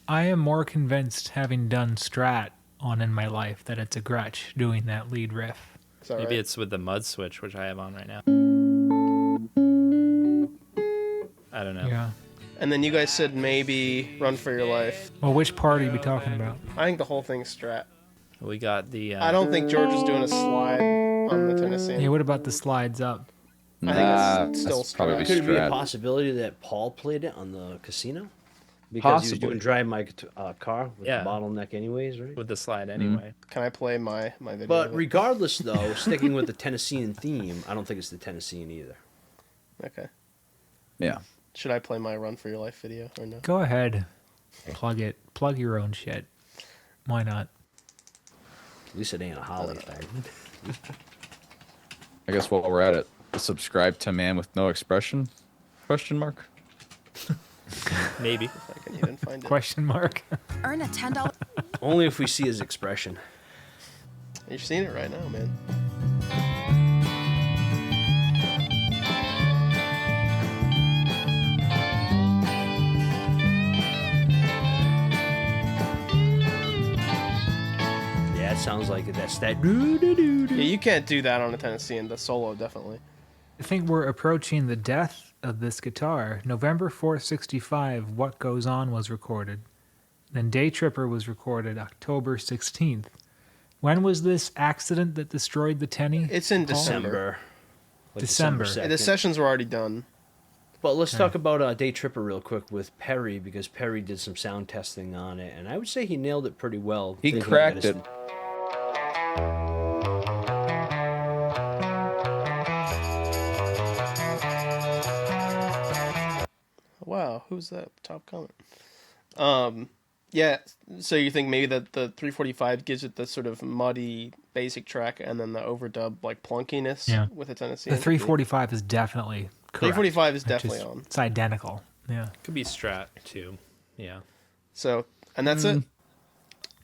I am more convinced, having done Strat on In My Life, that it's a Gretsch doing that lead riff. Is that Maybe right? it's with the mud switch, which I have on right now. I don't know. Yeah. And then you guys said maybe Run for Your Life. Well, which part are you talking about? I think the whole thing's Strat. We got the... I don't think George is doing a slide on the Tennessean. Yeah, what about the slides up? I think it's still that's probably Strat. Could it be a Strat. possibility that Paul played it on the casino? Because he was Possibly. doing Drive My Car with Yeah. the bottleneck anyways, right? with the slide anyway. Can I play my video? But of it? regardless, though, sticking with the Tennessean theme, I don't think it's the Tennessean either. Okay. Yeah. Should I play my Run for Your Life video or no? Go ahead. Plug it. Plug your own shit. Why not? At least it ain't a Holly thing. I guess while we're at it, subscribe to Man with No Expression? Question mark. Maybe. If I can even find it. Question mark. Earn a $10 Only if we see his expression. You're seeing it right now, man. Yeah, it sounds like it. That's that. Doo-doo-doo-doo. Yeah, you can't do that on a Tennessean. The solo, definitely. I think we're approaching the death of this guitar. November 4th, 65, What Goes On was recorded. Then Day Tripper was recorded October 16th. When was this accident that destroyed the Tenny? It's in Paul? December. Like December. And the 2nd. sessions were already done. But let's talk about Day Tripper real quick with Perry, because Perry did some sound testing on it, and I would say he nailed it pretty well. He Thinking cracked about it. Wow, who's that top comment? Yeah, so you think maybe that the 345 gives it the sort of muddy basic track and then the overdub like plunkiness Yeah. with a Tennessee. The 345 is definitely correct. 345 is Which definitely on. It's identical. Yeah. Could be Strat, too. Yeah. So, and that's it.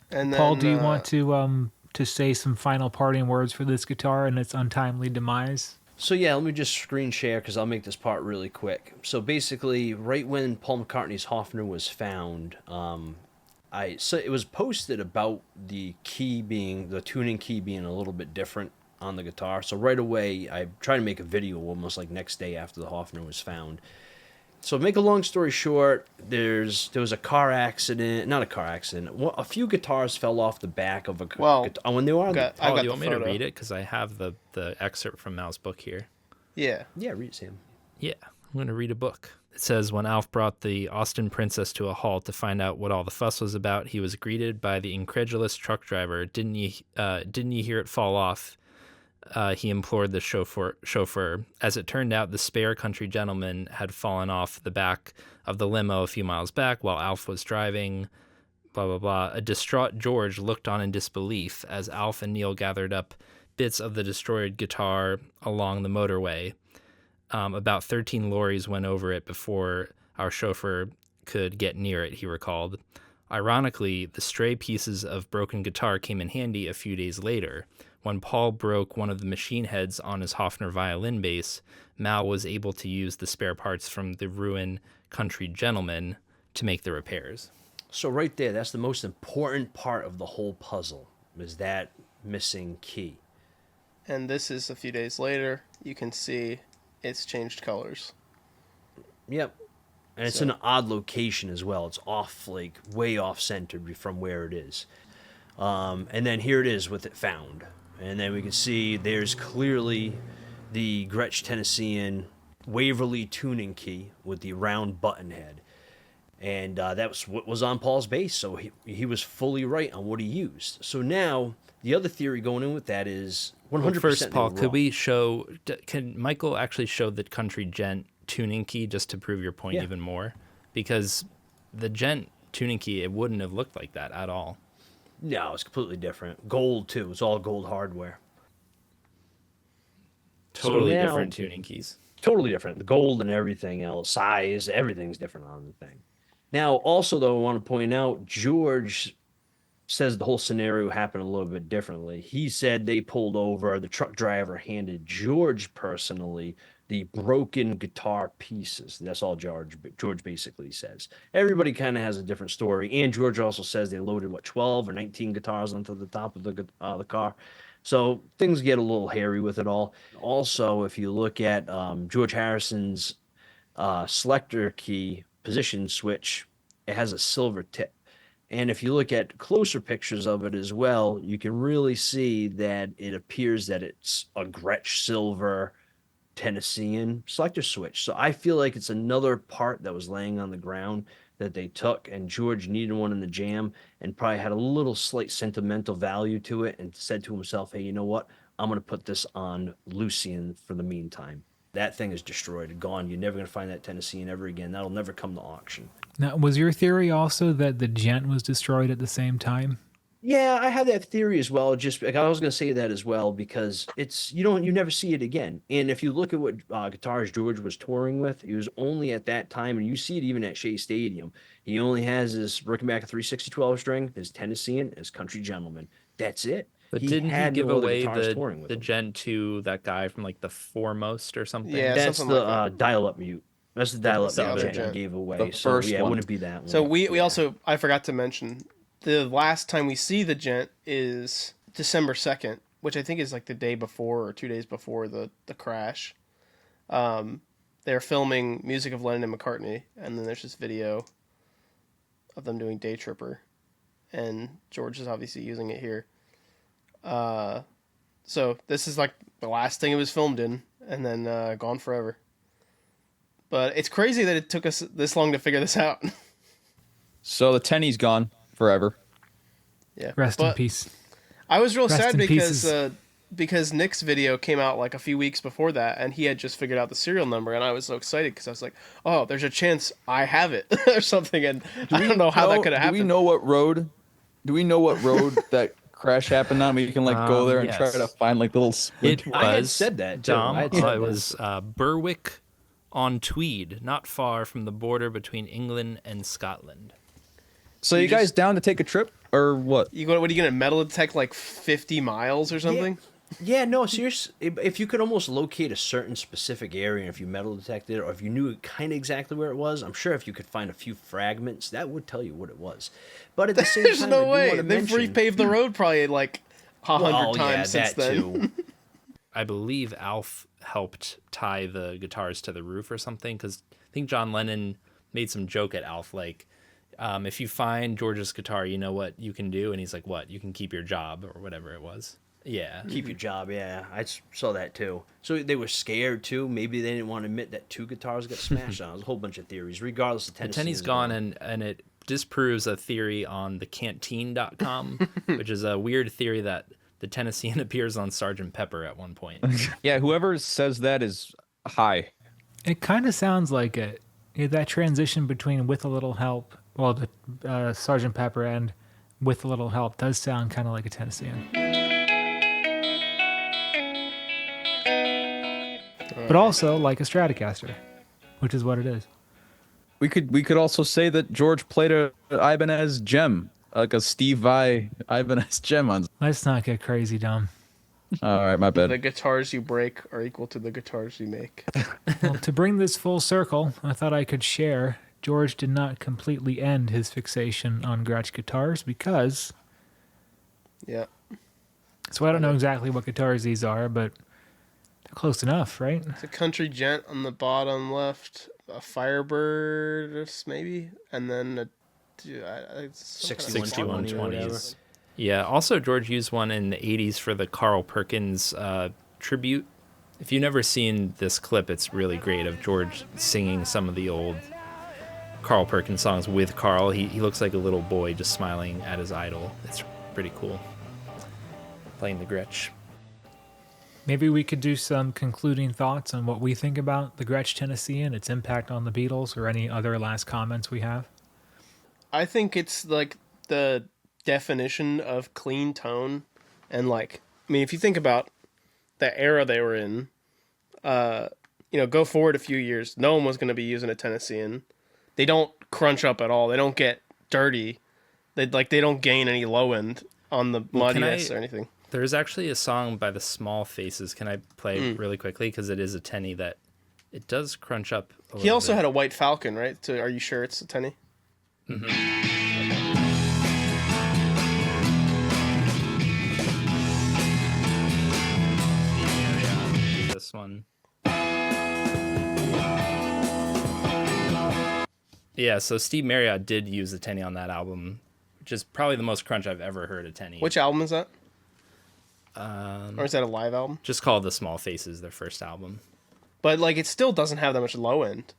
And then, Paul, do you want to say some final parting words for this guitar and its untimely demise? So yeah, let me just screen share because I'll make this part really quick. So basically, right when Paul McCartney's Hofner was found, so it was posted about the tuning key being a little bit different on the guitar. So right away, I tried to make a video almost like next day after the Hofner was found. So make a long story short, there was a car accident, not a car accident. Well, a few guitars fell off the back of a Well, guitar when they were on got- the. I Paul, got do you the want me to photo. read it? Because I have the excerpt from Mal's book here. Yeah. Yeah, read it, Sam. Yeah, I'm going to read a book. It says, when Alf brought the Austin Princess to a halt to find out what all the fuss was about, he was greeted by the incredulous truck driver. Didn't you hear it fall off? He implored the chauffeur. As it turned out, the spare country gentleman had fallen off the back of the limo a few miles back while Alf was driving, blah, blah, blah. A distraught George looked on in disbelief as Alf and Neil gathered up bits of the destroyed guitar along the motorway. About 13 lorries went over it before our chauffeur could get near it, he recalled. Ironically, the stray pieces of broken guitar came in handy a few days later. When Paul broke one of the machine heads on his Hofner violin bass, Mal was able to use the spare parts from the ruined country gentleman to make the repairs. So right there, that's the most important part of the whole puzzle, is that missing key. And this is a few days later. You can see it's changed colors. Yep. And it's So- in an odd location as well. It's off, like, way off centered from where it is. And then here it is with it found. And then we can see there's clearly the Gretsch Tennessean Waverly tuning key with the round button head. And that was what was on Paul's bass, so he was fully right on what he used. So now, the other theory going in with that is 100% First, Paul, they were could wrong. we show? Can Michael actually show the country gent tuning key just to prove your point Yeah. even more? Because the gent tuning key, it wouldn't have looked like that at all. No, it's completely different. Gold, too. It's all gold hardware. Totally now- different tuning keys. Totally different. The gold and everything else, size, everything's different on the thing. Now, also, though, I want to point out George says the whole scenario happened a little bit differently. He said they pulled over, the truck driver handed George personally the broken guitar pieces. That's all George basically says. Everybody kind of has a different story. And George also says they loaded 12 or 19 guitars onto the top of the car. So things get a little hairy with it all. Also, if you look at George Harrison's selector key position switch, it has a silver tip. And if you look at closer pictures of it as well, you can really see that it appears that it's a Gretsch silver Tennessean selector switch. So I feel like it's another part that was laying on the ground that they took, and George needed one in the jam and probably had a little slight sentimental value to it and said to himself, hey, you know what? I'm going to put this on Lucian for the meantime. That thing is destroyed, gone. You're never going to find that Tennessean ever again. That'll never come to auction. Now, was your theory also that the gent was destroyed at the same time? Yeah, I have that theory as well. Just like I was going to say that as well because you never see it again. And if you look at what guitars George was touring with, he was only at that time, and you see it even at Shea Stadium. He only has his Rickenbacker 360 12 string, his Tennessean, his Country Gentleman. That's it. But didn't he give no other away guitars touring with the him. Gen 2, that guy from like the Foremost or something? Yeah, That's something the like that. dial-up mute. That's the dial-up the mute other Gent gent. gave away. The So first yeah, it one. wouldn't be that one. So we Yeah. also, I forgot to mention, the last time we see the gent is December 2nd, which I think is like the day before or 2 days before the crash. They're filming Music of Lennon and McCartney, and then there's this video of them doing Day Tripper, and George is obviously using it here. So this is like the last thing it was filmed in, and then gone forever. But it's crazy that it took us this long to figure this out. So the Tenny's gone forever. Yeah. Rest in But peace. I was real Rest sad in because because Nick's video came out like a few weeks before that, and he had just figured out the serial number, and I was so excited because I was like, "Oh, there's a chance I have it or something." And I don't know how that could have Do we happened. know what road? Do we know what road that crash happened on? We can like go there and try yes. to find like little splint. It was, I had said that, too. Dom, I had said it that. was Berwick on Tweed, not far from the border between England and Scotland. So you guys down to take a trip or what? You go? What are you gonna metal detect like 50 miles or something? Yeah, no, seriously. If you could almost locate a certain specific area, if you metal detected it, or if you knew kind of exactly where it was, I'm sure if you could find a few fragments, that would tell you what it was. But at the same There's time, no I do way. wanna They've mention- repaved the road probably like 100 times since that then. too. I believe Alf helped tie the guitars to the roof or something, because I think John Lennon made some joke at Alf, like, if you find George's guitar, you know what you can do? And he's like, what? You can keep your job or whatever it was. Yeah. Keep your job, yeah. I saw that too. So they were scared too. Maybe they didn't want to admit that 2 guitars got smashed on. There's a whole bunch of theories. Regardless, the Tennessee Tenny's gone, and it disproves a theory on the canteen.com, which is a weird theory that the Tennessean appears on Sgt. Pepper at one point. Yeah, whoever says that is high. It kind of sounds like it. That transition between With a Little Help, well, the Sgt. Pepper and With a Little Help does sound kind of like a Tennessean. But also like a Stratocaster, which is what it is. We could also say that George played a Ibanez gem, like a Steve Vai Ibanez gem on. Let's not get crazy, dumb. All right, my bad. The guitars you break are equal to the guitars you make. Well, to bring this full circle, I thought I could share George did not completely end his fixation on Gretsch guitars because... Yeah. So I don't know exactly what guitars these are, but they're close enough, right? It's a Country Gent on the bottom left, a Firebird maybe, and then a 6120s. Yeah, also George used one in the 80s for the Carl Perkins tribute. If you've never seen this clip, it's really great of George singing some of the old Carl Perkins songs with Carl. He looks like a little boy just smiling at his idol. It's pretty cool. Playing the Gretsch. Maybe we could do some concluding thoughts on what we think about the Gretsch Tennessean, its impact on the Beatles, or any other last comments we have. I think it's like the definition of clean tone, and like, I mean, if you think about the era they were in, go forward a few years, no one was going to be using a Tennessean. They don't crunch up at all. They don't get dirty. They don't gain any low end on the muddiness or anything. There's actually a song by the Small Faces. Can I play really quickly? Because it is a Tenny that it does crunch up a He little also bit. had a White Falcon, right? So are you sure it's a Tenny? This one. Yeah, so Steve Marriott did use the Tenny on that album, which is probably the most crunch I've ever heard of Tenny. Which album is that? Or is that a live album? Just called The Small Faces, their first album. But like, it still doesn't have that much low end,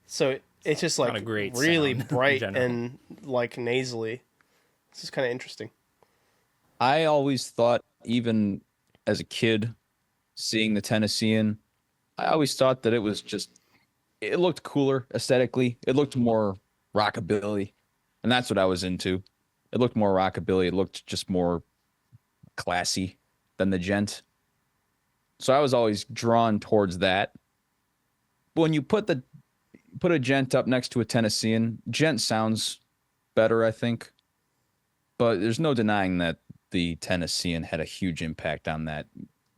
so it's just like Not a great really sound in bright general. and like nasally. This is kind of interesting. I always thought, even as a kid, seeing the Tennessean, I always thought that it looked cooler aesthetically. It looked more rockabilly, and that's what I was into. It looked more rockabilly. It looked just more classy than the Gent. So I was always drawn towards that. But when you put a Gent up next to a Tennessean, Gent sounds better, I think. But there's no denying that the Tennessean had a huge impact on that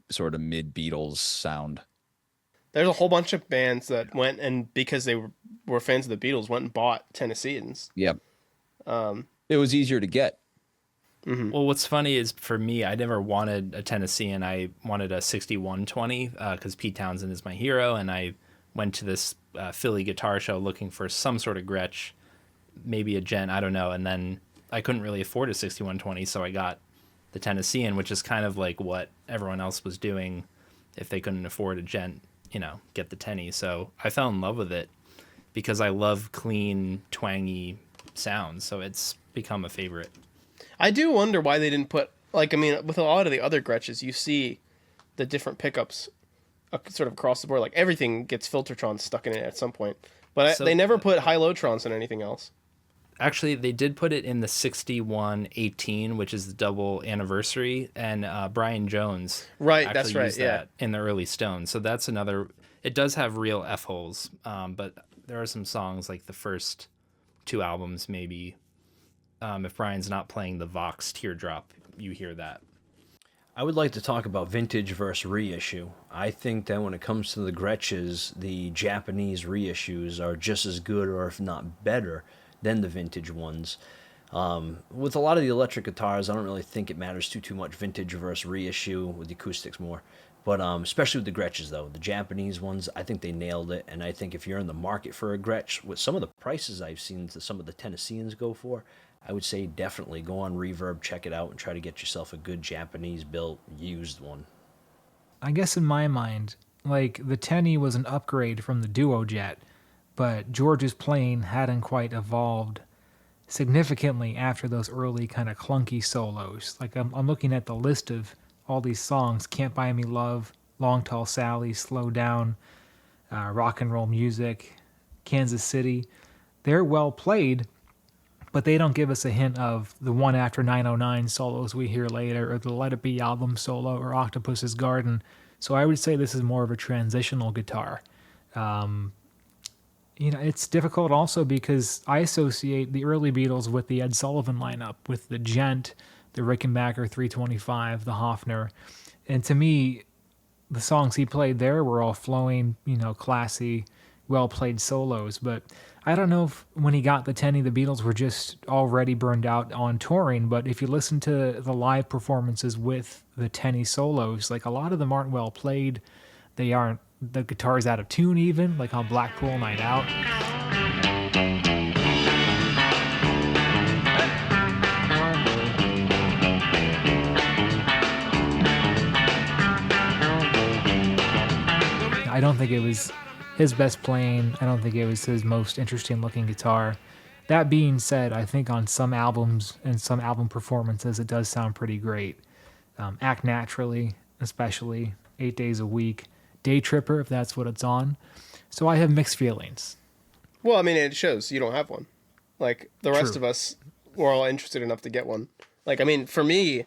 sort of mid-Beatles sound. There's a whole bunch of bands that went and because they were fans of the Beatles went and bought Tennesseans. Yep. It was easier to get. Well, what's funny is for me, I never wanted a Tennessean. I wanted a 6120 because Pete Townsend is my hero, and I went to this Philly guitar show looking for some sort of Gretsch, maybe a Gent, I don't know, and then I couldn't really afford a 6120, so I got the Tennessean, which is kind of like what everyone else was doing if they couldn't afford a Gent, get the Tenny. So I fell in love with it because I love clean, twangy sounds, so it's become a favorite. I do wonder why they didn't put with a lot of the other Gretsches, you see the different pickups sort of across the board. Like everything gets Filtertrons stuck in it at some point, but So- they never put high-low-trons in anything else. Actually, they did put it in the 6118, which is the double anniversary, and Brian Jones Right, actually that's right, used yeah. that in the early Stones. So that's another. It does have real F holes, but there are some songs like the first two albums, maybe. If Brian's not playing the Vox Teardrop, you hear that. I would like to talk about vintage versus reissue. I think that when it comes to the Gretsches, the Japanese reissues are just as good, or if not better, than the vintage ones. With a lot of the electric guitars, I don't really think it matters too much vintage versus reissue, with the acoustics more. But especially with the Gretsches, though, the Japanese ones, I think they nailed it. And I think if you're in the market for a Gretsch, with some of the prices I've seen that some of the Tennesseans go for, I would say definitely go on Reverb, check it out, and try to get yourself a good Japanese-built used one. I guess in my mind, like, the Tenny was an upgrade from the Duo Jet, but George's playing hadn't quite evolved significantly after those early kind of clunky solos. Like, I'm looking at the list of all these songs: Can't Buy Me Love, Long Tall Sally, Slow Down, Rock and Roll Music, Kansas City. They're well played, but they don't give us a hint of the one after 909 solos we hear later, or the Let It Be album solo, or Octopus's Garden. So I would say this is more of a transitional guitar. It's difficult also because I associate the early Beatles with the Ed Sullivan lineup, with the Gent, the Rickenbacker 325, the Hofner. And to me, the songs he played there were all flowing, classy, well-played solos. But I don't know if when he got the Tenny, the Beatles were just already burned out on touring. But if you listen to the live performances with the Tenny solos, like, a lot of them aren't well played. They aren't, the guitar's out of tune even, like on Blackpool Night Out. I don't think it was his best playing. I don't think it was his most interesting looking guitar. That being said, I think on some albums and some album performances, it does sound pretty great. Act Naturally, especially, 8 Days a Week, Day Tripper, if that's what it's on. So I have mixed feelings. Well, I mean, it shows you don't have one. Like, the rest True. of us were all interested enough to get one. Like, I mean, for me,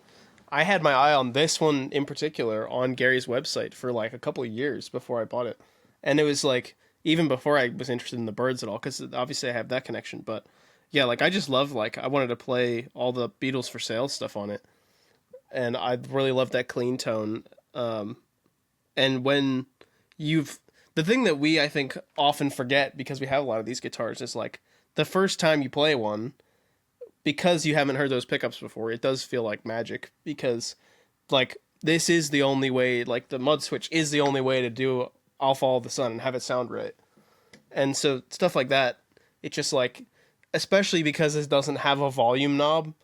I had my eye on this one in particular on Gary's website for like a couple of years before I bought it. And it was like, even before I was interested in the Birds at all, because obviously I have that connection. But yeah, like I just love, like I wanted to play all the Beatles for Sale stuff on it, and I really love that clean tone. And when the thing that I think often forget, because we have a lot of these guitars, is like the first time you play one, because you haven't heard those pickups before, it does feel like magic, because like this is the only way, like the mud switch is the only way to do I'll Follow the Sun and have it sound right. And so stuff like that, it just like, especially because it doesn't have a volume knob,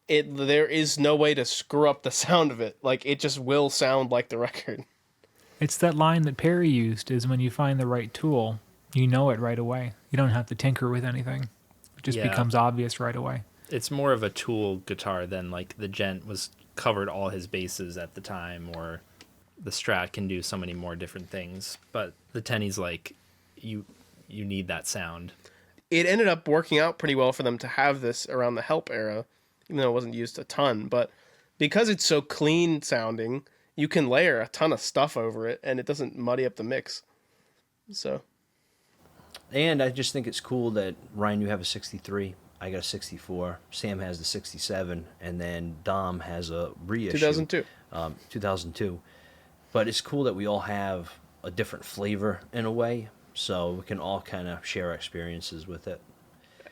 there is no way to screw up the sound of it. Like it just will sound like the record. It's that line that Perry used, is when you find the right tool, you know it right away. You don't have to tinker with anything. It just becomes obvious right away. It's more of a Tool guitar than like the Gent was covered all his bases at the time, or the Strat can do so many more different things. But the Tenny's like, you need that sound. It ended up working out pretty well for them to have this around the Help era, even though it wasn't used a ton. But because it's so clean sounding, you can layer a ton of stuff over it, and it doesn't muddy up the mix. So, and I just think it's cool that, Ryan, you have a 63. I got a 64. Sam has the 67, and then Dom has a reissue. 2002. 2002. But it's cool that we all have a different flavor in a way, so we can all kind of share our experiences with it.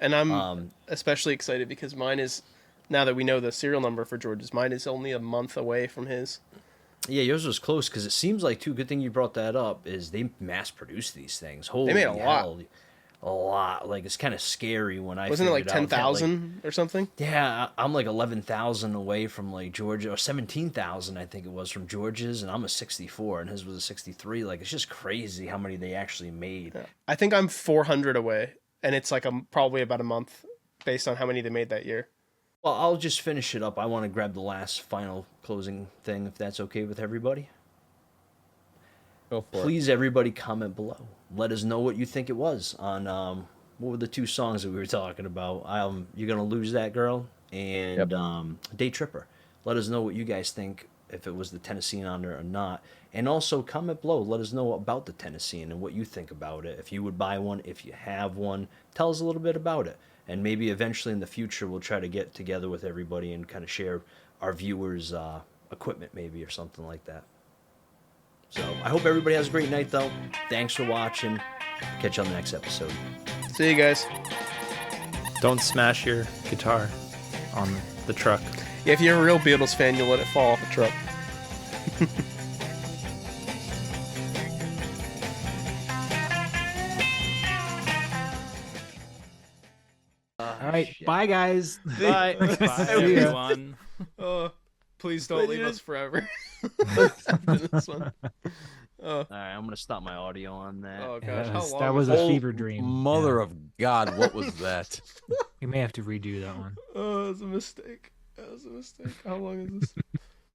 And I'm especially excited because mine is, now that we know the serial number for George's, mine is only a month away from his. Yeah, yours was close, because it seems like, too, good thing you brought that up, is they mass-produced these things. Holy They made a hell. lot. A lot. Like, it's kind of scary when I Wasn't it like figured out, 10,000 or something? Yeah, I'm like 11,000 away from like Georgia, or 17,000 I think it was from George's, and I'm a 64 and his was a 63. Like, it's just crazy how many they actually made. Yeah. I think I'm 400 away, and it's like probably about a month based on how many they made that year. Well, I'll just finish it up. I want to grab the last final closing thing, if that's okay with everybody. Go for it. Please, everybody, comment below. Let us know what you think it was on, what were the two songs that we were talking about? You're Gonna Lose That Girl and Day Tripper. Let us know what you guys think, if it was the Tennessean on there or not. And also comment below. Let us know about the Tennessean and what you think about it. If you would buy one, if you have one, tell us a little bit about it. And maybe eventually in the future we'll try to get together with everybody and kind of share our viewers' equipment maybe, or something like that. So I hope everybody has a great night, though. Thanks for watching. Catch you on the next episode. See you guys. Don't smash your guitar on the truck. Yeah, if you're a real Beatles fan, you'll let it fall off a truck. All right, bye, guys. Bye. Bye, everyone. Please don't leave us forever. After this one. All right, I'm going to stop my audio on that. Oh, gosh. How long That was is a that? fever dream. Mother of God, what was that? You may have to redo that one. Oh, that was a mistake. How long is this?